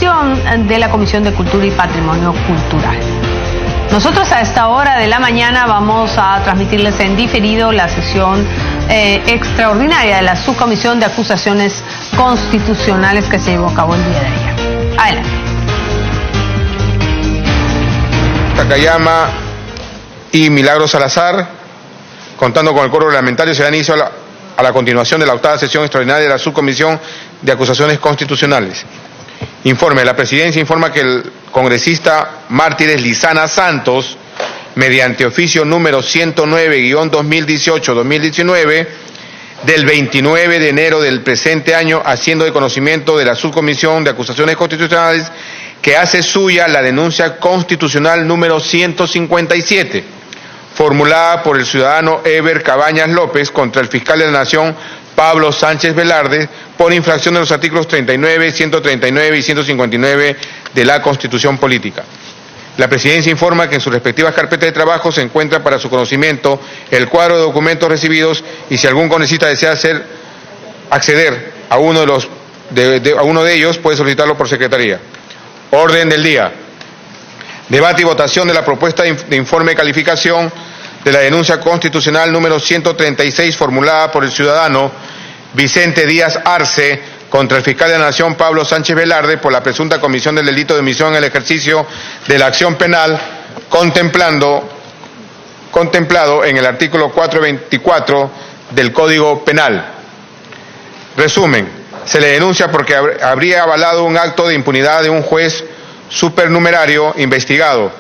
gestión de la Comisión de Cultura y Patrimonio Cultural. Nosotros a esta hora de la mañana vamos a transmitirles en diferido la sesión extraordinaria de la Subcomisión de Acusaciones Constitucionales que se llevó a cabo el día de ayer. Adelante. Takayama y Milagros Salazar, contando con el quórum reglamentario, se da inicio a la continuación de la octava sesión extraordinaria de la Subcomisión de Acusaciones Constitucionales. Informe. La Presidencia informa que el congresista Mártires Lizana Santos, mediante oficio número 109-2018-2019, del 29 de enero del presente año, haciendo de conocimiento de la Subcomisión de Acusaciones Constitucionales, que hace suya la denuncia constitucional número 157, formulada por el ciudadano Eber Cabañas López contra el fiscal de la Nación Pablo Sánchez Velarde por infracción de los artículos 39, 139 y 159 de la Constitución Política. La Presidencia informa que en sus respectivas carpetas de trabajo se encuentra para su conocimiento el cuadro de documentos recibidos y si algún congresista desea acceder a uno de ellos puede solicitarlo por secretaría. Orden del día. Debate y votación de la propuesta de informe de calificación de la denuncia constitucional número 136 formulada por el ciudadano Vicente Díaz Arce contra el fiscal de la Nación Pablo Sánchez Velarde por la presunta comisión del delito de omisión en el ejercicio de la acción penal contemplado en el artículo 424 del Código Penal. Resumen. Se le denuncia porque habría avalado un acto de impunidad de un juez supernumerario investigado,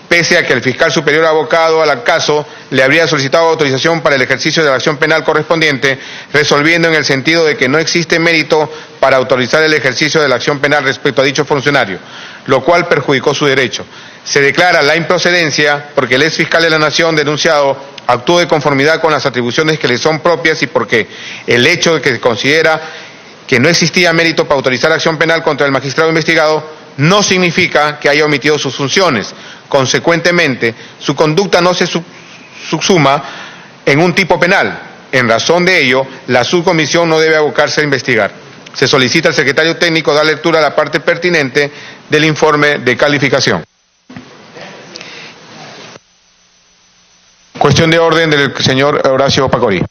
pese a que el fiscal superior abocado al caso le habría solicitado autorización para el ejercicio de la acción penal correspondiente, resolviendo en el sentido de que no existe mérito para autorizar el ejercicio de la acción penal respecto a dicho funcionario, lo cual perjudicó su derecho. Se declara la improcedencia porque el ex fiscal de la Nación denunciado actuó de conformidad con las atribuciones que le son propias y porque el hecho de que se considera que no existía mérito para autorizar acción penal contra el magistrado investigado no significa que haya omitido sus funciones. Consecuentemente, su conducta no se subsuma en un tipo penal. En razón de ello, la subcomisión no debe abocarse a investigar. Se solicita al secretario técnico dar lectura a la parte pertinente del informe de calificación. Cuestión de orden del señor Horacio Pacori.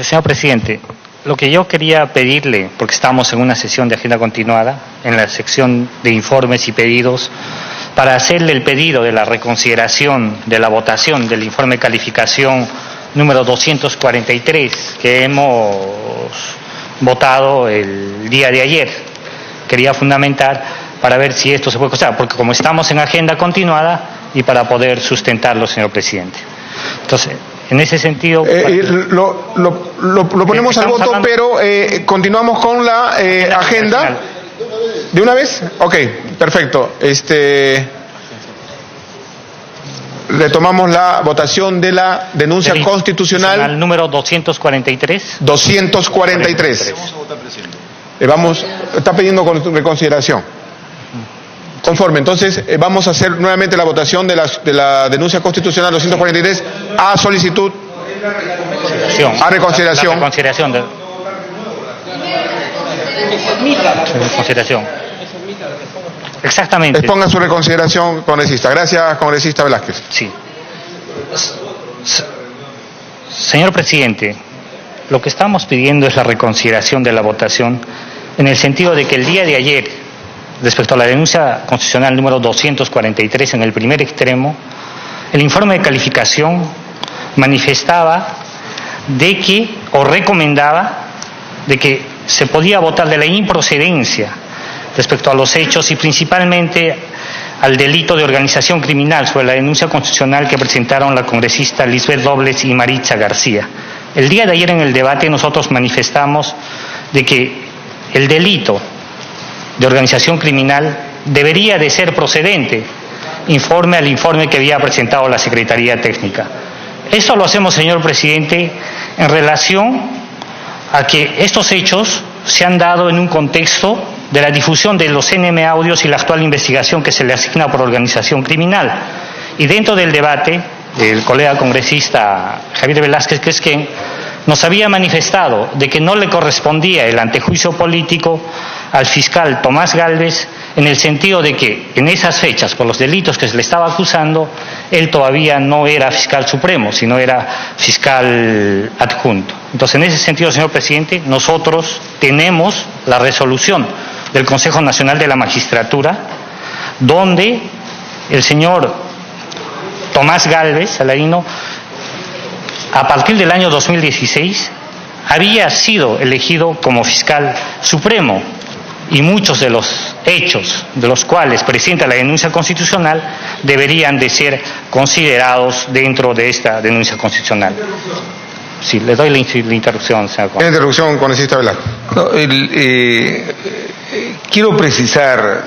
Señor presidente, lo que yo quería pedirle, porque estamos en una sesión de agenda continuada, en la sección de informes y pedidos, para hacerle el pedido de la reconsideración de la votación del informe de calificación número 243 que hemos votado el día de ayer. Quería fundamentar para ver si esto se puede costar, porque como estamos en agenda continuada y para poder sustentarlo, señor presidente. Entonces, en ese sentido... lo ponemos al voto, pero continuamos con la agenda. ¿De una vez? Ok, perfecto. Retomamos la votación de la denuncia constitucional. Número 243. 243. Está pidiendo reconsideración. Conforme, entonces vamos a hacer nuevamente la votación de la denuncia constitucional 243 a solicitud, a reconsideración. La reconsideración. Reconsideración. Exactamente. Exponga su reconsideración, congresista. Gracias, congresista Velázquez. Sí. Señor presidente, lo que estamos pidiendo es la reconsideración de la votación en el sentido de que el día de ayer, respecto a la denuncia constitucional número 243 en el primer extremo, el informe de calificación manifestaba de que, o recomendaba, de que se podía votar de la improcedencia respecto a los hechos y principalmente al delito de organización criminal sobre la denuncia constitucional que presentaron la congresista Lisbeth Robles y Maritza García. El día de ayer en el debate nosotros manifestamos de que el delito de organización criminal debería de ser procedente informe al informe que había presentado la Secretaría Técnica. Esto lo hacemos, señor presidente, en relación a que estos hechos se han dado en un contexto de la difusión de los NM audios y la actual investigación que se le asigna por organización criminal. Y dentro del debate, el colega congresista Javier Velázquez Quesquén nos había manifestado de que no le correspondía el antejuicio político al fiscal Tomás Gálvez en el sentido de que en esas fechas, por los delitos que se le estaba acusando, él todavía no era fiscal supremo, sino era fiscal adjunto. Entonces, en ese sentido, señor presidente, nosotros tenemos la resolución del Consejo Nacional de la Magistratura, donde el señor Tomás Gálvez Salarino, a partir del año 2016, había sido elegido como fiscal supremo, y muchos de los hechos de los cuales presenta la denuncia constitucional deberían de ser considerados dentro de esta denuncia constitucional. Sí, le doy la interrupción, señor Juan. La interrupción, congresista Velasco. No, quiero precisar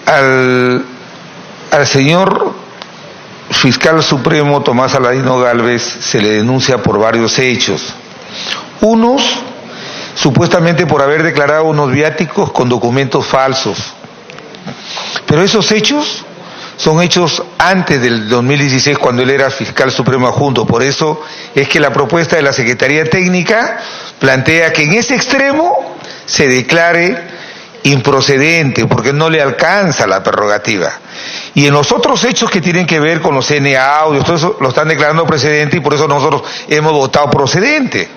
al señor fiscal supremo Tomás Salarino Gálvez se le denuncia por varios hechos. Unos, supuestamente por haber declarado unos viáticos con documentos falsos. Pero esos hechos son hechos antes del 2016, cuando él era fiscal supremo adjunto. Por eso es que la propuesta de la Secretaría Técnica plantea que en ese extremo se declare improcedente, porque no le alcanza la prerrogativa. Y en los otros hechos que tienen que ver con los CNA audios, todo eso lo están declarando precedente, y por eso nosotros hemos votado procedente.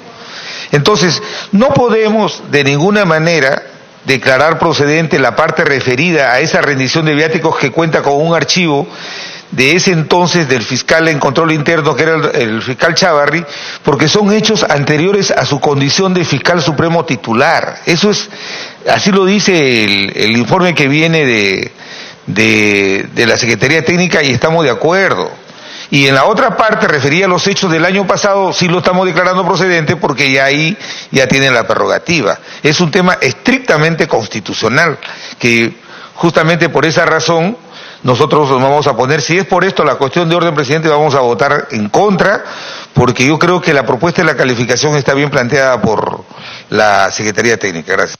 Entonces, no podemos de ninguna manera declarar procedente la parte referida a esa rendición de viáticos que cuenta con un archivo de ese entonces del fiscal en control interno, que era el fiscal Chávarri, porque son hechos anteriores a su condición de fiscal supremo titular. Eso es, así lo dice el informe que viene de la Secretaría Técnica, y estamos de acuerdo. Y en la otra parte, referida a los hechos del año pasado, sí lo estamos declarando procedente, porque ya ahí ya tienen la prerrogativa. Es un tema estrictamente constitucional, que justamente por esa razón nosotros nos vamos a poner, si es por esto la cuestión de orden, presidente, vamos a votar en contra, porque yo creo que la propuesta de la calificación está bien planteada por la Secretaría Técnica. Gracias.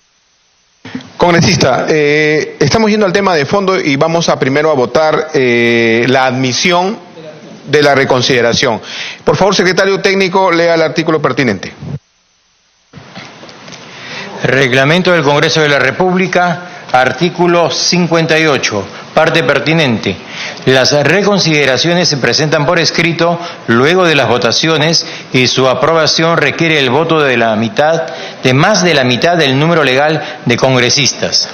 Congresista, estamos yendo al tema de fondo y vamos a primero a votar la admisión de la reconsideración. Por favor, secretario técnico, lea el artículo pertinente. Reglamento del Congreso de la República, artículo 58, parte pertinente. Las reconsideraciones se presentan por escrito luego de las votaciones, y su aprobación requiere el voto de más de la mitad del número legal de congresistas.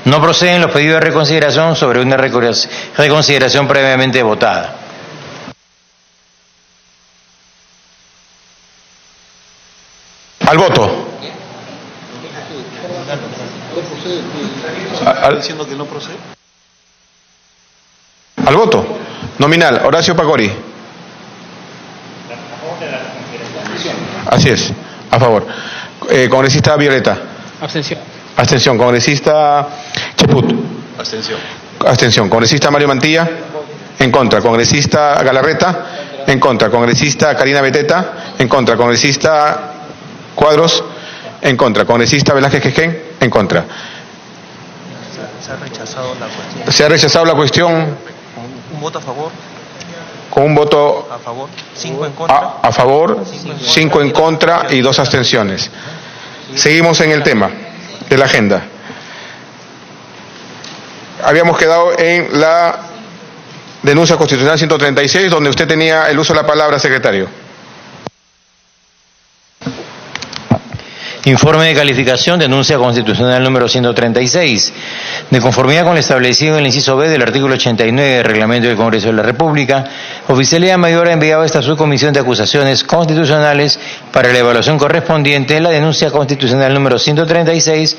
No proceden los pedidos de reconsideración sobre una reconsideración previamente votada. Al voto. Diciendo que no procede. Al voto. Nominal. Horacio Pacori. Así es. A favor. Congresista Violeta. Abstención. Abstención. Congresista Cheput. Abstención. Abstención. Congresista Mario Mantilla. En contra. Congresista Galarreta. En contra. Congresista Karina Beteta. En contra. Congresista Cuadros. En contra. Congresista Velázquez Quején. En contra. Se ha rechazado la cuestión. Se ha rechazado la cuestión. Un voto a favor. Con un voto A favor. 5 en contra. a favor, 5 en contra y 2 abstenciones. Seguimos en el tema de la agenda. Habíamos quedado en la denuncia constitucional 136, donde usted tenía el uso de la palabra, secretario. Informe de calificación, denuncia constitucional número 136. De conformidad con lo establecido en el inciso B del artículo 89 del Reglamento del Congreso de la República, Oficialía Mayor ha enviado a esta subcomisión de acusaciones constitucionales para la evaluación correspondiente en la denuncia constitucional número 136,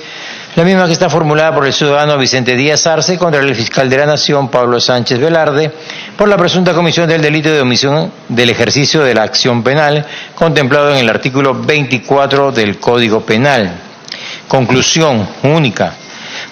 la misma que está formulada por el ciudadano Vicente Díaz Arce contra el fiscal de la Nación, Pablo Sánchez Velarde, por la presunta comisión del delito de omisión del ejercicio de la acción penal, contemplado en el artículo 24 del Código Penal. Conclusión única.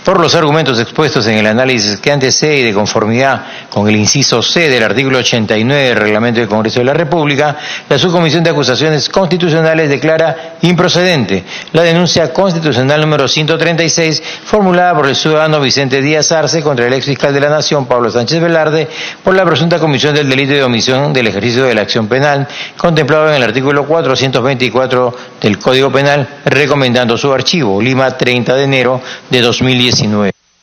Por los argumentos expuestos en el análisis que antecede y de conformidad con el inciso C del artículo 89 del Reglamento del Congreso de la República, la Subcomisión de Acusaciones Constitucionales declara improcedente la denuncia constitucional número 136 formulada por el ciudadano Vicente Díaz Arce contra el exfiscal de la Nación, Pablo Sánchez Velarde, por la presunta comisión del delito de omisión del ejercicio de la acción penal, contemplado en el artículo 424 del Código Penal, recomendando su archivo. Lima, 30 de enero de 2019.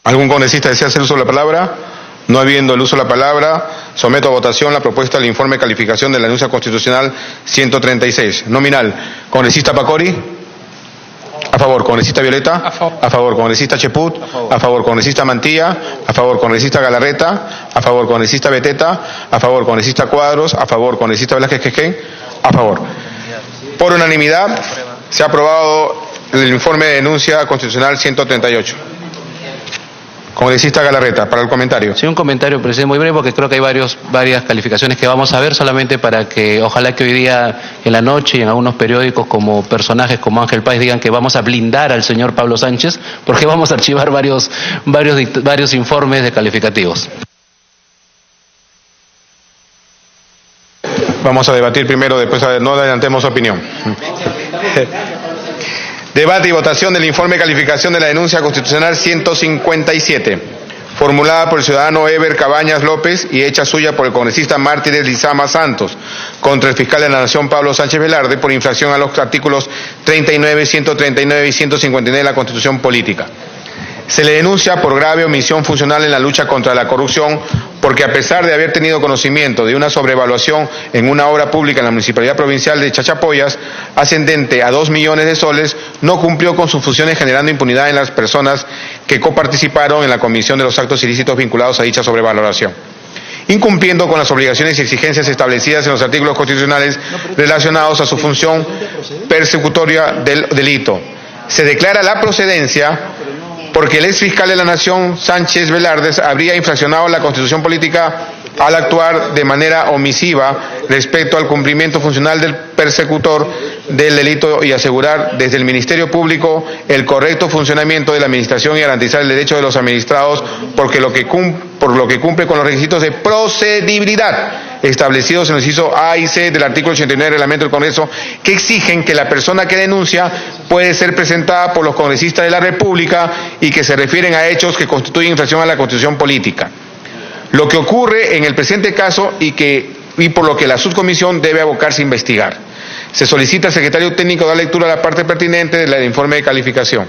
¿Algún congresista desea hacer uso de la palabra? No habiendo el uso de la palabra, someto a votación la propuesta del informe de calificación de la denuncia constitucional 136. Nominal. Congresista Pacori. A favor. Congresista Violeta. A favor. Congresista Cheput. A favor. Congresista Mantilla. A favor. Congresista Galarreta. A favor. Congresista Beteta. A favor. Congresista Cuadros. A favor. Congresista Velázquez Quequén. A favor. Por unanimidad se ha aprobado el informe de denuncia constitucional 138. Congresista Galarreta, para el comentario. Sí, un comentario, presidente, muy breve, porque creo que hay varias calificaciones que vamos a ver, solamente para que ojalá que hoy día en la noche y en algunos periódicos como personajes como Ángel Páez digan que vamos a blindar al señor Pablo Sánchez, porque vamos a archivar varios informes de calificativos. Vamos a debatir primero, después no adelantemos opinión. Debate y votación del informe de calificación de la denuncia constitucional 157, formulada por el ciudadano Eber Cabañas López y hecha suya por el congresista Mártires Lizama Santos, contra el fiscal de la Nación Pablo Sánchez Velarde por infracción a los artículos 39, 139 y 159 de la Constitución Política. Se le denuncia por grave omisión funcional en la lucha contra la corrupción, porque a pesar de haber tenido conocimiento de una sobrevaluación en una obra pública en la Municipalidad Provincial de Chachapoyas, ascendente a 2 millones de soles, no cumplió con sus funciones, generando impunidad en las personas que coparticiparon en la comisión de los actos ilícitos vinculados a dicha sobrevaloración, incumpliendo con las obligaciones y exigencias establecidas en los artículos constitucionales relacionados a su función persecutoria del delito. Se declara la procedencia porque el exfiscal de la Nación, Sánchez Velarde, habría infraccionado la Constitución Política al actuar de manera omisiva respecto al cumplimiento funcional del persecutor del delito y asegurar desde el Ministerio Público el correcto funcionamiento de la administración y garantizar el derecho de los administrados por lo que cumple con los requisitos de procedibilidad establecidos en el inciso A y C del artículo 89 del Reglamento del Congreso, que exigen que la persona que denuncia puede ser presentada por los congresistas de la República y que se refieren a hechos que constituyen infracción a la Constitución Política. Lo que ocurre en el presente caso y por lo que la subcomisión debe abocarse a investigar. Se solicita al secretario técnico dar lectura a la parte pertinente del informe de calificación.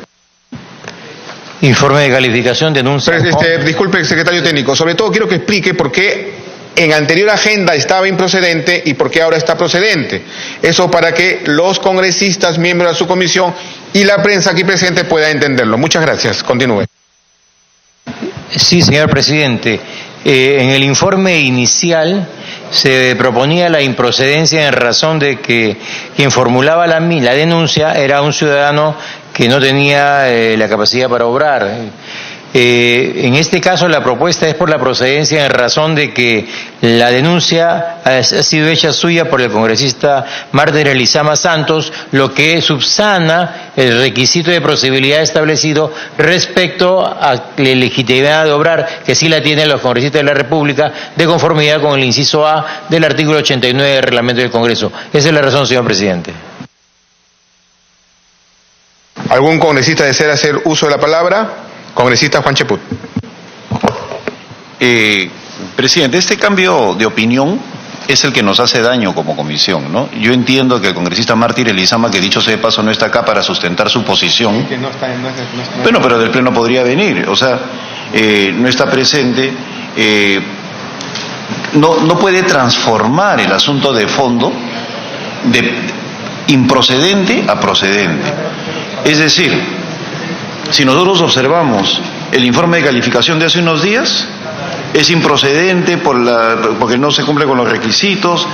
Informe de calificación, denuncia. Disculpe, secretario técnico, sobre todo quiero que explique por qué en anterior agenda estaba improcedente y por qué ahora está procedente. Eso para que los congresistas, miembros de su comisión y la prensa aquí presente pueda entenderlo. Muchas gracias. Continúe. Sí, señor presidente. En el informe inicial se proponía la improcedencia en razón de que quien formulaba la denuncia era un ciudadano que no tenía la capacidad para obrar. En este caso la propuesta es por la procedencia en razón de que la denuncia ha sido hecha suya por el congresista Mártires Lizama Santos, lo que subsana el requisito de procedibilidad establecido respecto a la legitimidad de obrar, que sí la tienen los congresistas de la República, de conformidad con el inciso A del artículo 89 del Reglamento del Congreso. Esa es la razón, señor presidente. ¿Algún congresista desea hacer uso de la palabra? Congresista Juan Cheput. Presidente, este cambio de opinión es el que nos hace daño como comisión, ¿no? Yo entiendo que el congresista Mártires Lizama, que dicho sea de paso no está acá para sustentar su posición, bueno, pero del pleno podría venir, o sea, no está presente, no puede transformar el asunto de fondo de improcedente a procedente. Es decir, si nosotros observamos el informe de calificación de hace unos días, es improcedente porque no se cumple con los requisitos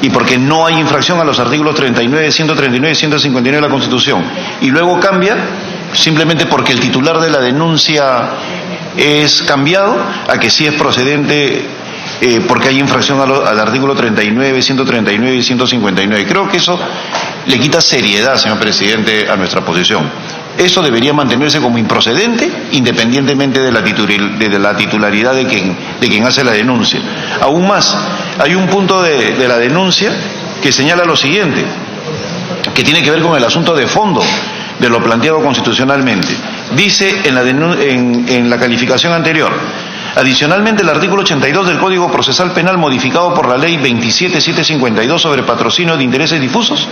y porque no hay infracción a los artículos 39, 139 y 159 de la Constitución. Y luego cambia simplemente porque el titular de la denuncia es cambiado a que sí es procedente porque hay infracción al artículo 39, 139 y 159. Creo que eso le quita seriedad, señor presidente, a nuestra posición. Eso debería mantenerse como improcedente independientemente de la titularidad de quien hace la denuncia. Aún más, hay un punto de la denuncia que señala lo siguiente, que tiene que ver con el asunto de fondo de lo planteado constitucionalmente. Dice en la calificación anterior: adicionalmente, el artículo 82 del Código Procesal Penal, modificado por la Ley 27752 sobre patrocinio de intereses difusos,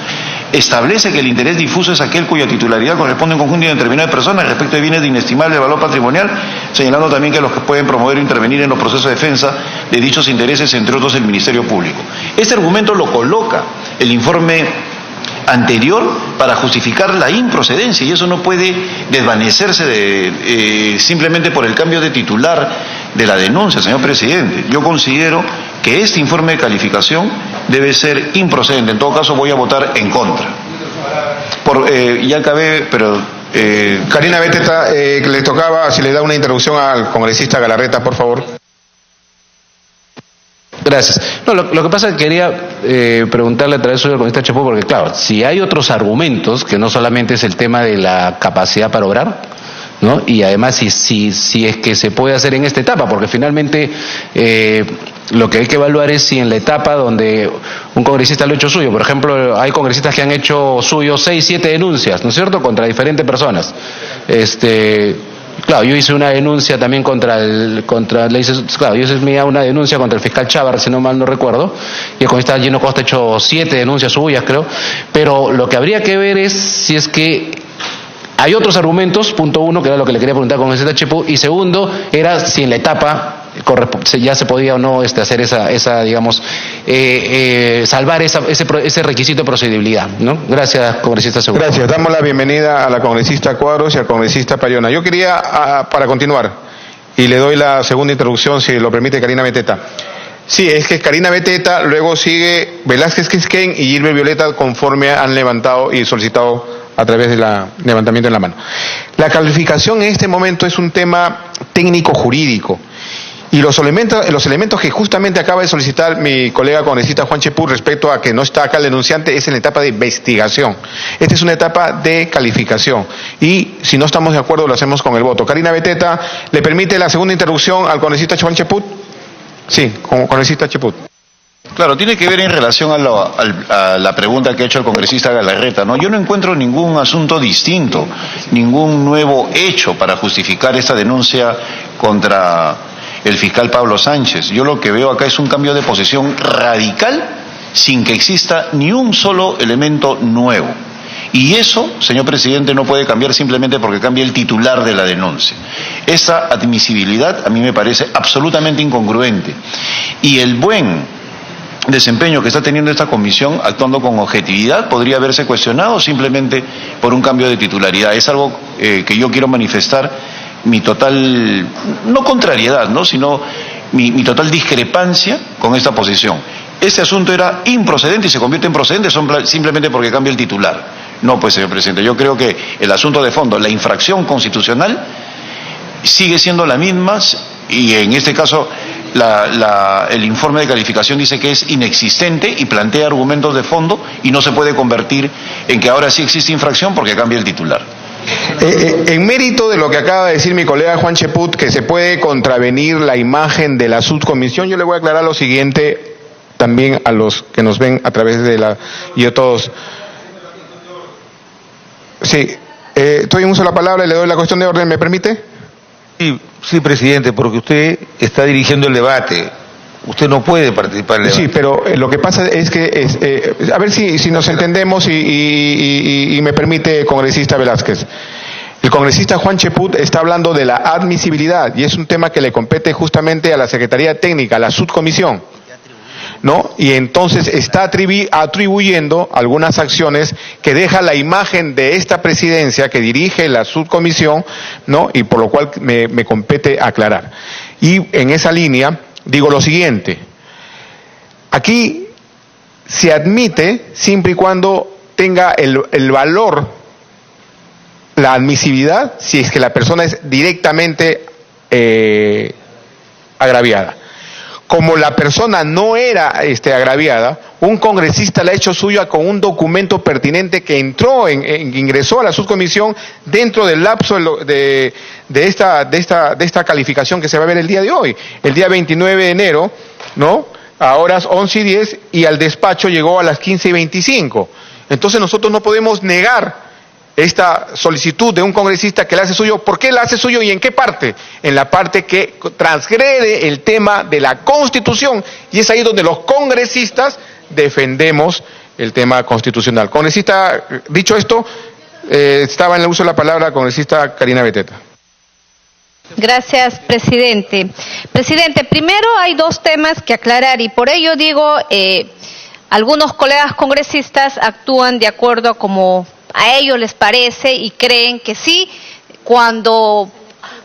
establece que el interés difuso es aquel cuya titularidad corresponde a un conjunto indeterminado de personas respecto de bienes de inestimable valor patrimonial, señalando también que los que pueden promover o intervenir en los procesos de defensa de dichos intereses, entre otros, el Ministerio Público. Este argumento lo coloca el informe anterior para justificar la improcedencia, y eso no puede desvanecerse simplemente por el cambio de titular de la denuncia, señor presidente. Yo considero que este informe de calificación debe ser improcedente. En todo caso, voy a votar en contra. Ya acabé, pero... Karina Beteta, le tocaba, si le da una interrupción al congresista Galarreta, por favor. Gracias. No, lo que pasa es que quería preguntarle a través del congresista Chaput, porque claro, si hay otros argumentos, que no solamente es el tema de la capacidad para obrar, ¿no? Y además si es que se puede hacer en esta etapa, porque finalmente lo que hay que evaluar es si en la etapa donde un congresista lo ha hecho suyo, por ejemplo, hay congresistas que han hecho suyo 6, 7 denuncias, ¿no es cierto?, contra diferentes personas. Claro, yo hice una denuncia también yo hice una denuncia contra el fiscal Chávar, si no mal no recuerdo, y el congresista Gino Costa ha hecho 7 denuncias suyas, creo, pero lo que habría que ver es si es que hay otros argumentos, punto uno, que era lo que le quería preguntar con el Chaput, y segundo, era si en la etapa ya se podía o no hacer esa digamos, salvar ese requisito de procedibilidad, ¿no? Gracias, congresista Segura. Gracias. Damos la bienvenida a la congresista Cuadros y al congresista Payona. Yo quería, para continuar, y le doy la segunda introducción, si lo permite, Karina Beteta. Sí, es que Karina Beteta, luego sigue Velázquez Quisquén y Gilbert Violeta, conforme han levantado y solicitado a través del levantamiento en la mano. La calificación en este momento es un tema técnico-jurídico. Y los elementos que justamente acaba de solicitar mi colega congresista Juan Chaput respecto a que no está acá el denunciante es en la etapa de investigación. Esta es una etapa de calificación. Y si no estamos de acuerdo, lo hacemos con el voto. Karina Beteta, ¿le permite la segunda interrupción al congresista Juan Chaput? Sí, congresista Chaput. Claro, tiene que ver en relación a la pregunta que ha hecho el congresista Galarreta, ¿no? Yo no encuentro ningún asunto distinto, ningún nuevo hecho para justificar esta denuncia contra el fiscal Pablo Sánchez. Yo lo que veo acá es un cambio de posición radical sin que exista ni un solo elemento nuevo. Y eso, señor presidente, no puede cambiar simplemente porque cambie el titular de la denuncia. Esta admisibilidad a mí me parece absolutamente incongruente. Y el buen desempeño que está teniendo esta comisión, actuando con objetividad, podría haberse cuestionado simplemente por un cambio de titularidad. Es algo que yo quiero manifestar mi total, no contrariedad, ¿no?, sino mi total discrepancia con esta posición. Este asunto era improcedente y se convierte en procedente simplemente porque cambia el titular. No, pues, señor presidente, yo creo que el asunto de fondo, la infracción constitucional, sigue siendo la misma, y en este caso el informe de calificación dice que es inexistente y plantea argumentos de fondo, y no se puede convertir en que ahora sí existe infracción porque cambia el titular. En mérito de lo que acaba de decir mi colega Juan Chaput, que se puede contravenir la imagen de la subcomisión, yo le voy a aclarar lo siguiente también a los que nos ven a través de y a todos. Sí, estoy en uso de la palabra y le doy la cuestión de orden, ¿me permite? Sí, presidente, porque usted está dirigiendo el debate. Usted no puede participar en el debate. Sí, pero lo que pasa es que, a ver si nos entendemos y me permite, congresista Velázquez. El congresista Juan Chaput está hablando de la admisibilidad y es un tema que le compete justamente a la Secretaría Técnica, a la subcomisión, ¿no? Y entonces está atribuyendo algunas acciones que deja la imagen de esta presidencia que dirige la subcomisión, ¿no? Y por lo cual me compete aclarar. Y en esa línea digo lo siguiente: aquí se admite siempre y cuando tenga el valor, la admisibilidad, si es que la persona es directamente agraviada. como la persona no era agraviada, un congresista la ha hecho suya con un documento pertinente que ingresó a la subcomisión dentro del lapso de esta calificación que se va a ver el día de hoy, el día 29 de enero, ¿no? A horas 11:10 y al despacho llegó a las 15:25. Entonces nosotros no podemos negar esta solicitud de un congresista que la hace suyo. ¿Por qué la hace suyo y en qué parte? En la parte que transgrede el tema de la Constitución, y es ahí donde los congresistas defendemos el tema constitucional. Congresista, dicho esto, estaba en el uso de la palabra la congresista Karina Beteta. Gracias, presidente. Presidente, primero hay dos temas que aclarar y por ello digo, algunos colegas congresistas actúan de acuerdo a como a ellos les parece y creen que sí, cuando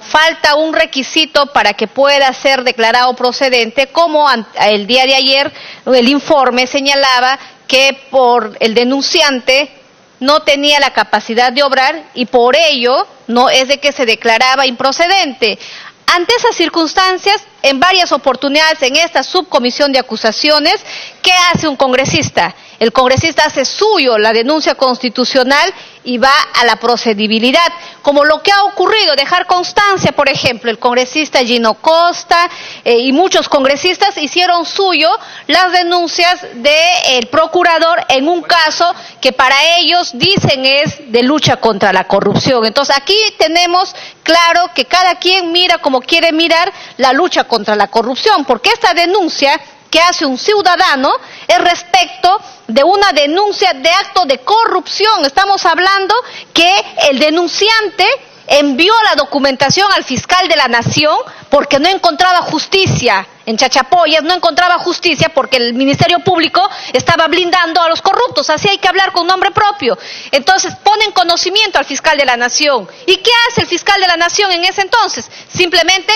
falta un requisito para que pueda ser declarado procedente, como el día de ayer el informe señalaba que por el denunciante no tenía la capacidad de obrar y por ello no es de que se declaraba improcedente. Ante esas circunstancias, en varias oportunidades en esta subcomisión de acusaciones, ¿qué hace un congresista? El congresista hace suyo la denuncia constitucional y va a la procedibilidad, como lo que ha ocurrido, dejar constancia, por ejemplo, el congresista Gino Costa y muchos congresistas hicieron suyo las denuncias del procurador en un caso que para ellos dicen es de lucha contra la corrupción. Entonces aquí tenemos claro que cada quien mira como quiere mirar la lucha contra la corrupción, porque esta denuncia que hace un ciudadano es respecto de una denuncia de acto de corrupción. Estamos hablando que el denunciante envió la documentación al fiscal de la Nación porque no encontraba justicia en Chachapoyas, no encontraba justicia porque el Ministerio Público estaba blindando a los corruptos, así hay que hablar con nombre propio. Entonces ponen conocimiento al fiscal de la Nación. ¿Y qué hace el fiscal de la Nación en ese entonces? Simplemente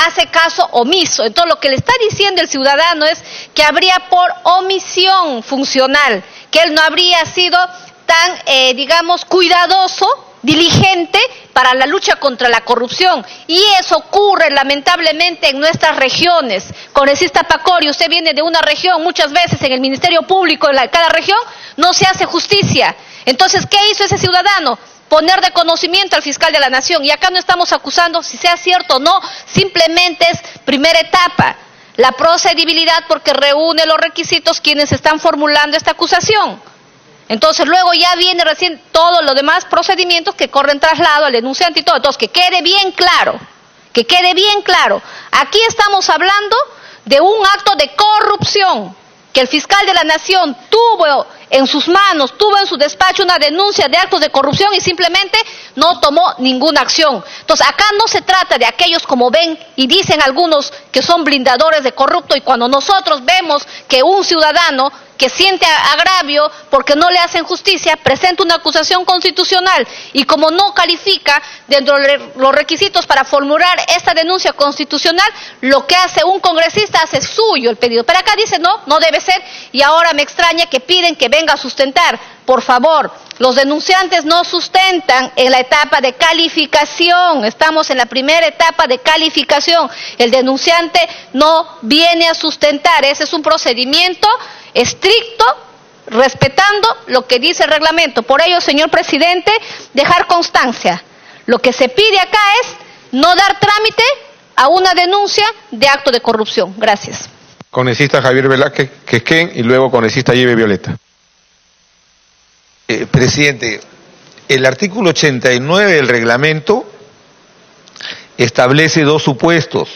hace caso omiso. Entonces lo que le está diciendo el ciudadano es que habría por omisión funcional, que él no habría sido tan, digamos, cuidadoso, diligente para la lucha contra la corrupción, y eso ocurre lamentablemente en nuestras regiones. Congresista Pacori, usted viene de una región, muchas veces en el Ministerio Público de cada región no se hace justicia. Entonces, ¿qué hizo ese ciudadano? Poner de conocimiento al fiscal de la Nación, y acá no estamos acusando si sea cierto o no, simplemente es primera etapa, la procedibilidad, porque reúne los requisitos quienes están formulando esta acusación. Entonces luego ya viene recién todos los demás procedimientos que corren traslado al denunciante y todo. Entonces que quede bien claro, aquí estamos hablando de un acto de corrupción, que el fiscal de la Nación tuvo en sus manos, tuvo en su despacho una denuncia de actos de corrupción y simplemente no tomó ninguna acción. Entonces acá no se trata de aquellos, como ven y dicen algunos, que son blindadores de corrupto, y cuando nosotros vemos que un ciudadano que siente agravio porque no le hacen justicia, presenta una acusación constitucional y como no califica dentro de los requisitos para formular esta denuncia constitucional, lo que hace un congresista hace suyo el pedido. Pero acá dice no, no debe ser, y ahora me extraña que piden que venga a sustentar. Por favor, los denunciantes no sustentan en la etapa de calificación, estamos en la primera etapa de calificación, el denunciante no viene a sustentar, ese es un procedimiento estricto, respetando lo que dice el reglamento. Por ello, señor presidente, dejar constancia. Lo que se pide acá es no dar trámite a una denuncia de acto de corrupción. Gracias. Congresista Javier Velázquez Quezquén y luego congresista Yeve Violeta. Presidente, el artículo 89 del reglamento establece dos supuestos.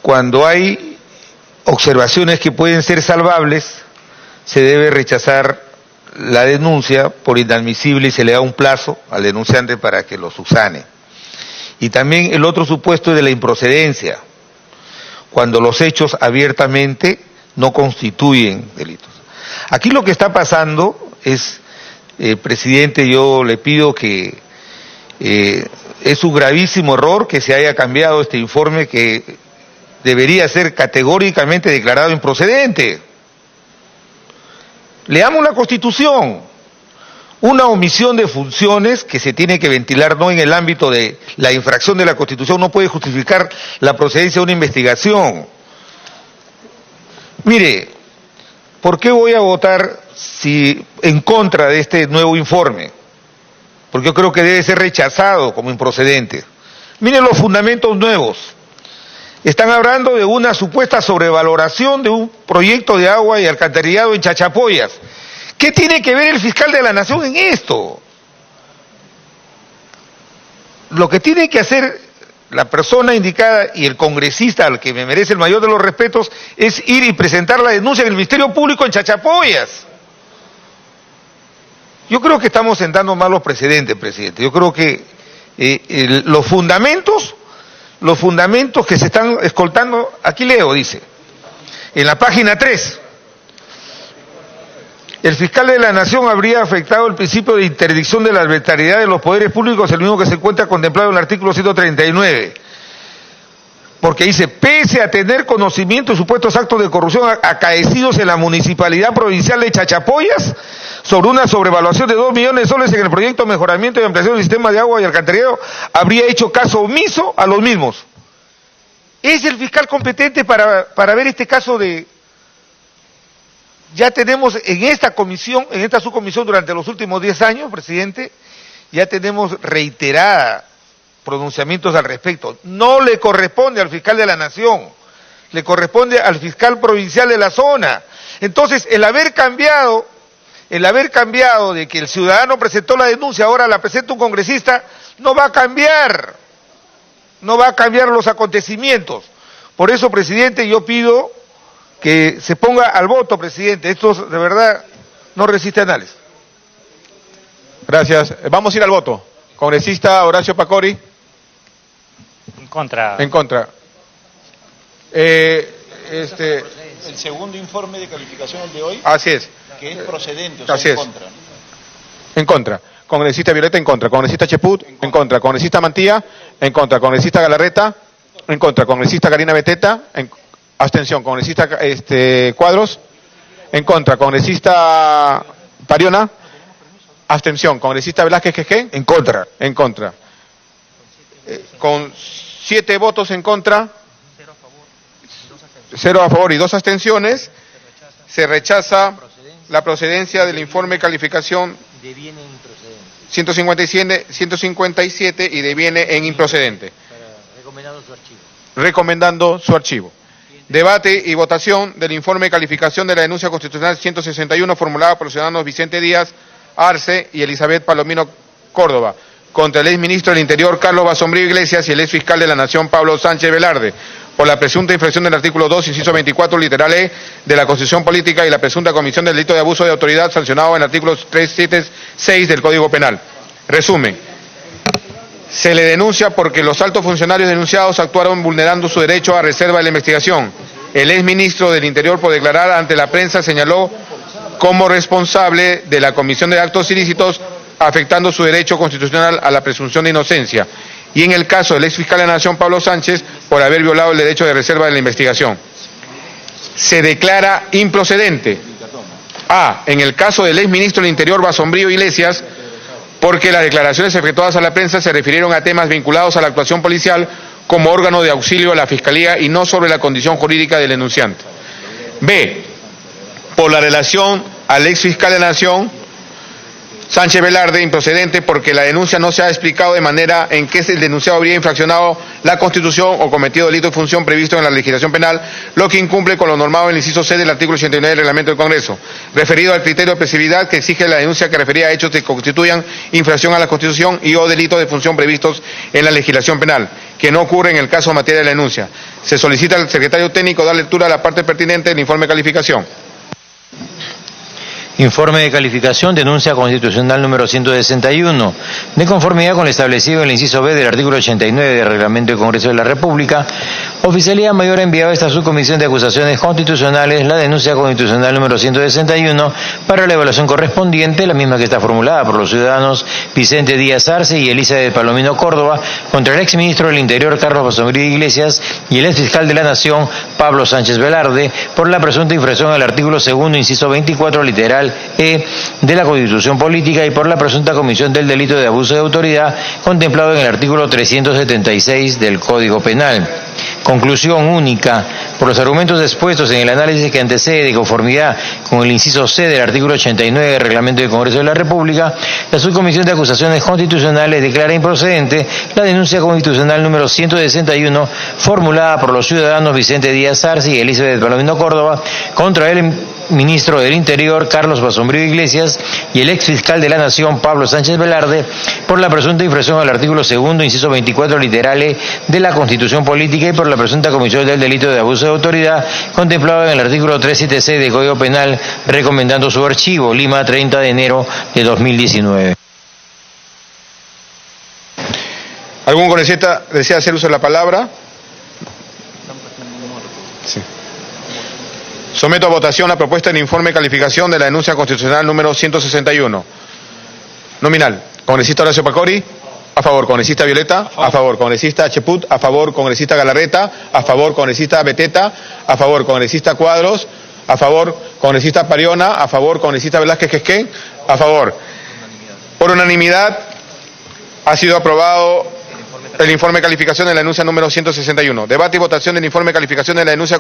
Cuando hay observaciones que pueden ser salvables, se debe rechazar la denuncia por inadmisible y se le da un plazo al denunciante para que lo subsane. Y también el otro supuesto es de la improcedencia, cuando los hechos abiertamente no constituyen delitos. Aquí lo que está pasando es, presidente, yo le pido que es un gravísimo error que se haya cambiado este informe que debería ser categóricamente declarado improcedente. Leamos la Constitución. Una omisión de funciones que se tiene que ventilar no en el ámbito de la infracción de la Constitución no puede justificar la procedencia de una investigación. Mire, ¿por qué voy a votar en contra de este nuevo informe? Porque yo creo que debe ser rechazado como improcedente. Miren los fundamentos nuevos. Están hablando de una supuesta sobrevaloración de un proyecto de agua y alcantarillado en Chachapoyas. ¿Qué tiene que ver el fiscal de la Nación en esto? Lo que tiene que hacer la persona indicada y el congresista al que me merece el mayor de los respetos es ir y presentar la denuncia en el Ministerio Público en Chachapoyas. Yo creo que estamos sentando malos precedentes, presidente. Yo creo que los fundamentos que se están escoltando, aquí leo, dice, en la página 3, el fiscal de la Nación habría afectado el principio de interdicción de la arbitrariedad de los poderes públicos, el mismo que se encuentra contemplado en el artículo 139. Porque dice, pese a tener conocimiento de supuestos actos de corrupción acaecidos en la Municipalidad Provincial de Chachapoyas, sobre una sobrevaluación de 2 millones de soles en el proyecto de mejoramiento y ampliación del sistema de agua y alcantarillado, habría hecho caso omiso a los mismos. ¿Es el fiscal competente para ver este caso de...? Ya tenemos en esta comisión, en esta subcomisión durante los últimos 10 años, presidente, ya tenemos reiterados pronunciamientos al respecto. No le corresponde al fiscal de la Nación, le corresponde al fiscal provincial de la zona. Entonces, el haber cambiado de que el ciudadano presentó la denuncia, ahora la presenta un congresista, no va a cambiar los acontecimientos. Por eso, presidente, yo pido que se ponga al voto, presidente. Esto de verdad no resiste análisis. Gracias. Vamos a ir al voto. Congresista Horacio Pacori. En contra. En contra. El segundo informe de calificación, el de hoy. Así es. Que es procedente, o sea, así en es. contra. En contra. Congresista Violeta, en contra. Congresista Cheput, en contra. Congresista Mantilla, en contra. Congresista Galarreta, en contra. Congresista Karina Beteta, abstención. Congresista Cuadros, en contra. Congresista Pariona, abstención. Congresista Velázquez Quejé, En contra. en contra. Con 7 votos en contra, 0 a favor y 2 abstenciones, se rechaza la procedencia del informe de calificación 157 y deviene en improcedente. Recomendando su archivo. Debate y votación del informe de calificación de la denuncia constitucional 161 formulada por los ciudadanos Vicente Díaz Arce y Elizabeth Palomino Córdoba contra el exministro del Interior Carlos Basombrío Iglesias y el exfiscal de la Nación Pablo Sánchez Velarde por la presunta infracción del artículo 2, inciso 24, literal E, de la Constitución Política y la presunta comisión del delito de abuso de autoridad sancionado en el artículo 376 del Código Penal. Resumen. Se le denuncia porque los altos funcionarios denunciados actuaron vulnerando su derecho a reserva de la investigación. El exministro del Interior, por declarar ante la prensa, señaló como responsable de la comisión de actos ilícitos, afectando su derecho constitucional a la presunción de inocencia. Y en el caso del exfiscal de la Nación, Pablo Sánchez, por haber violado el derecho de reserva de la investigación. Se declara improcedente. A. En el caso del exministro del Interior, Basombrío Iglesias, porque las declaraciones efectuadas a la prensa se refirieron a temas vinculados a la actuación policial como órgano de auxilio a la Fiscalía y no sobre la condición jurídica del denunciante. B. Por la relación al exfiscal de la Nación, Sánchez Velarde, improcedente porque la denuncia no se ha explicado de manera en que el denunciado habría infraccionado la Constitución o cometido delito de función previsto en la legislación penal, lo que incumple con lo normado en el inciso C del artículo 89 del reglamento del Congreso, referido al criterio de expresividad que exige la denuncia que refería a hechos que constituyan infracción a la Constitución y o delitos de función previstos en la legislación penal, que no ocurre en el caso de materia de la denuncia. Se solicita al secretario técnico dar lectura a la parte pertinente del informe de calificación. Informe de calificación, denuncia constitucional número 161. De conformidad con lo establecido en el inciso B del artículo 89 del Reglamento del Congreso de la República, Oficialía Mayor ha enviado a esta subcomisión de acusaciones constitucionales la denuncia constitucional número 161 para la evaluación correspondiente, la misma que está formulada por los ciudadanos Vicente Díaz Arce y Elizabeth Palomino Córdoba contra el exministro del Interior Carlos Basombrío Iglesias y el exfiscal de la Nación Pablo Sánchez Velarde por la presunta infracción al artículo 2, inciso 24, literal E de la Constitución Política y por la presunta comisión del delito de abuso de autoridad contemplado en el artículo 376 del Código Penal. Conclusión única. Por los argumentos expuestos en el análisis que antecede, de conformidad con el inciso C del artículo 89 del Reglamento del Congreso de la República, la Subcomisión de Acusaciones Constitucionales declara improcedente la denuncia constitucional número 161 formulada por los ciudadanos Vicente Díaz Arce y Elizabeth Palomino Córdoba contra el ministro del Interior Carlos Basombrío Iglesias y el exfiscal de la Nación Pablo Sánchez Velarde por la presunta infracción al artículo 2º, inciso 24 literales de la Constitución Política y por la presunta comisión del delito de abuso de autoridad contemplado en el artículo 376 del Código Penal, recomendando su archivo. Lima, 30 de enero de 2019. ¿Algún congresista desea hacer uso de la palabra? Sí. Someto a votación la propuesta del informe de calificación de la denuncia constitucional número 161. Nominal. Congresista Horacio Pacori. A favor. Congresista Violeta. A favor. Congresista Cheput. A favor. Congresista Galarreta. A favor. Congresista Beteta. A favor. Congresista Cuadros. A favor. Congresista Pariona. A favor. Congresista Velázquez Quesquén. A favor. Por unanimidad ha sido aprobado el informe de calificación de la denuncia número 161. Debate y votación del informe de calificación de la denuncia